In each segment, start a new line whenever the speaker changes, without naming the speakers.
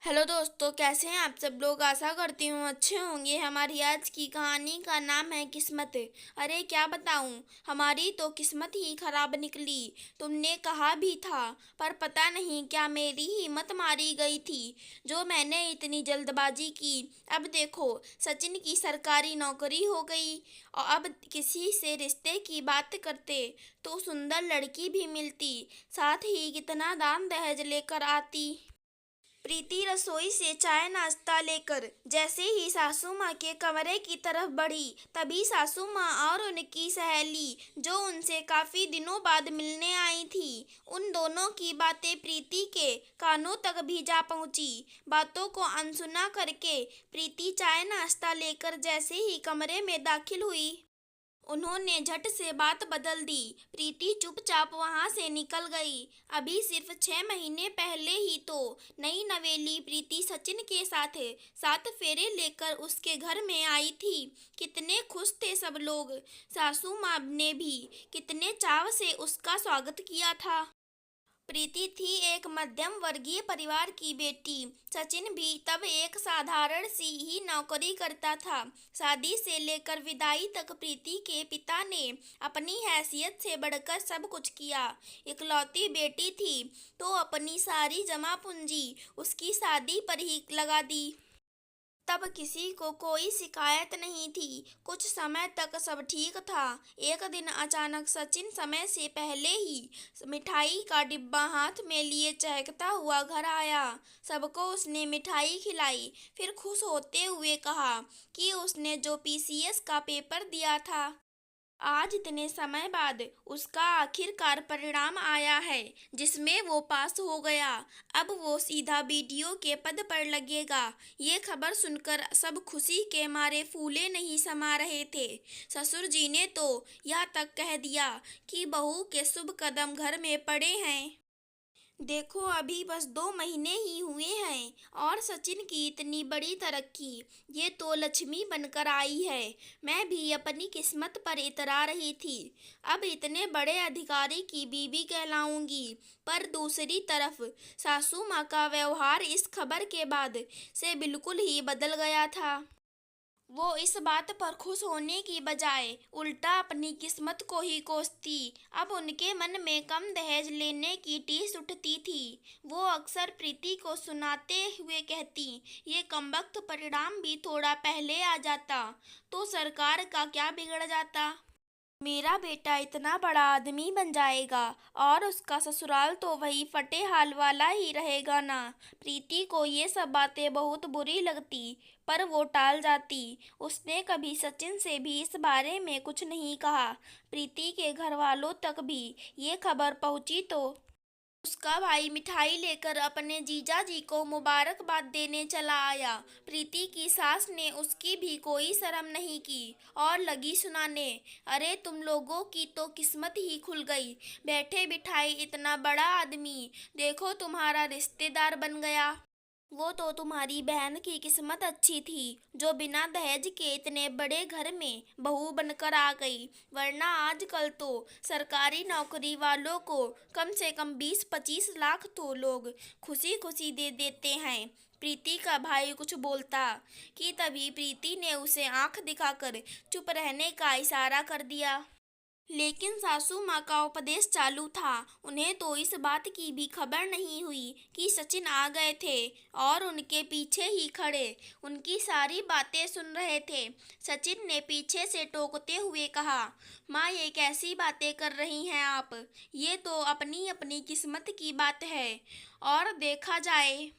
Hello दोस्तों, कैसे हैं आप सब लोग। आशा करती हूँ अच्छे होंगे। हमारी आज की कहानी का नाम है किस्मत। अरे क्या बताऊँ, हमारी तो किस्मत ही खराब निकली। तुमने कहा भी था, पर पता नहीं क्या मेरी हिम्मत मारी गई थी जो मैंने इतनी जल्दबाजी की। अब देखो, सचिन की सरकारी नौकरी हो गई और अब किसी से रिश्ते की बात करते तो सुंदर लड़की भी मिलती, साथ ही कितना दान दहेज लेकर आती। प्रीति रसोई से चाय नाश्ता लेकर जैसे ही सासू माँ के कमरे की तरफ बढ़ी, तभी सासू माँ और उनकी सहेली, जो उनसे काफी दिनों बाद मिलने आई थी, उन दोनों की बातें प्रीति के कानों तक भी जा पहुंची। बातों को अनसुना करके प्रीति चाय नाश्ता लेकर जैसे ही कमरे में दाखिल हुई, उन्होंने झट से बात बदल दी। प्रीति चुपचाप वहां से निकल गई। अभी सिर्फ 6 महीने पहले ही तो नई नवेली प्रीति सचिन के साथ 7 फेरे लेकर उसके घर में आई थी। कितने खुश थे सब लोग। सासू माँ ने भी कितने चाव से उसका स्वागत किया था। प्रीति थी एक मध्यम वर्गीय परिवार की बेटी। सचिन भी तब एक साधारण सी ही नौकरी करता था। शादी से लेकर विदाई तक प्रीति के पिता ने अपनी हैसियत से बढ़कर सब कुछ किया। इकलौती बेटी थी तो अपनी सारी जमा पूंजी उसकी शादी पर ही लगा दी। तब किसी को कोई शिकायत नहीं थी। कुछ समय तक सब ठीक था। एक दिन अचानक सचिन समय से पहले ही मिठाई का डिब्बा हाथ में लिए चहकता हुआ घर आया। सबको उसने मिठाई खिलाई, फिर खुश होते हुए कहा कि उसने जो पीसीएस का पेपर दिया था, आज इतने समय बाद उसका आखिरकार परिणाम आया है, जिसमें वो पास हो गया। अब वो सीधा बीडीओ के पद पर लगेगा। ये खबर सुनकर सब खुशी के मारे फूले नहीं समा रहे थे। ससुर जी ने तो यह तक कह दिया कि बहू के शुभ कदम घर में पड़े हैं। देखो, अभी बस 2 महीने ही हुए हैं और सचिन की इतनी बड़ी तरक्की, ये तो लक्ष्मी बनकर आई है। मैं भी अपनी किस्मत पर इतरा रही थी, अब इतने बड़े अधिकारी की बीवी कहलाऊंगी। पर दूसरी तरफ सासू माँ का व्यवहार इस खबर के बाद से बिल्कुल ही बदल गया था। वो इस बात पर खुश होने की बजाय उल्टा अपनी किस्मत को ही कोसती। अब उनके मन में कम दहेज लेने की टीस उठती थी। वो अक्सर प्रीति को सुनाते हुए कहती, ये कमबख्त परिणाम भी थोड़ा पहले आ जाता तो सरकार का क्या बिगड़ जाता। मेरा बेटा इतना बड़ा आदमी बन जाएगा और उसका ससुराल तो वही फटे हाल वाला ही रहेगा ना। प्रीति को ये सब बातें बहुत बुरी लगती, पर वो टाल जाती। उसने कभी सचिन से भी इस बारे में कुछ नहीं कहा। प्रीति के घर वालों तक भी ये खबर पहुंची तो उसका भाई मिठाई लेकर अपने जीजा जी को मुबारकबाद देने चला आया। प्रीति की सास ने उसकी भी कोई शर्म नहीं की और लगी सुनाने, अरे तुम लोगों की तो किस्मत ही खुल गई। बैठे बिठाई इतना बड़ा आदमी, देखो तुम्हारा रिश्तेदार बन गया। वो तो तुम्हारी बहन की किस्मत अच्छी थी जो बिना दहेज के इतने बड़े घर में बहू बनकर आ गई, वरना आजकल तो सरकारी नौकरी वालों को कम से कम 20-25 लाख तो लोग खुशी खुशी दे देते हैं। प्रीति का भाई कुछ बोलता कि तभी प्रीति ने उसे आंख दिखाकर चुप रहने का इशारा कर दिया। लेकिन सासू माँ का उपदेश चालू था। उन्हें तो इस बात की भी खबर नहीं हुई कि सचिन आ गए थे और उनके पीछे ही खड़े उनकी सारी बातें सुन रहे थे। सचिन ने पीछे से टोकते हुए कहा, माँ ये कैसी बातें कर रही हैं आप। ये तो अपनी अपनी किस्मत की बात है। और देखा जाए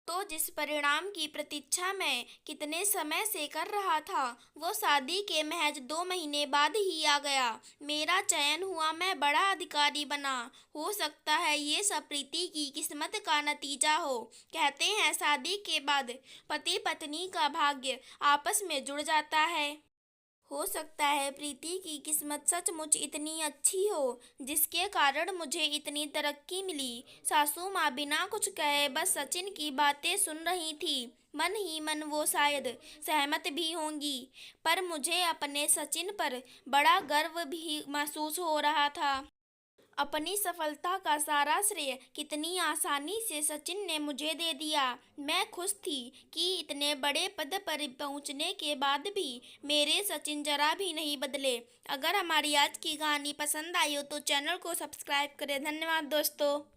तो जिस परिणाम की प्रतीक्षा मैं कितने समय से कर रहा था, वो शादी के महज 2 महीने बाद ही आ गया। मेरा चयन हुआ, मैं बड़ा अधिकारी बना। हो सकता है ये सब प्रीति की किस्मत का नतीजा हो। कहते हैं शादी के बाद पति पत्नी का भाग्य आपस में जुड़ जाता है। हो सकता है प्रीति की किस्मत सचमुच इतनी अच्छी हो जिसके कारण मुझे इतनी तरक्की मिली। सासू माँ बिना कुछ कहे बस सचिन की बातें सुन रही थी। मन ही मन वो शायद सहमत भी होंगी, पर मुझे अपने सचिन पर बड़ा गर्व भी महसूस हो रहा था। अपनी सफलता का सारा श्रेय कितनी आसानी से सचिन ने मुझे दे दिया। मैं खुश थी कि इतने बड़े पद पर पहुंचने के बाद भी मेरे सचिन जरा भी नहीं बदले। अगर हमारी आज की कहानी पसंद आई हो तो चैनल को सब्सक्राइब करें। धन्यवाद दोस्तों।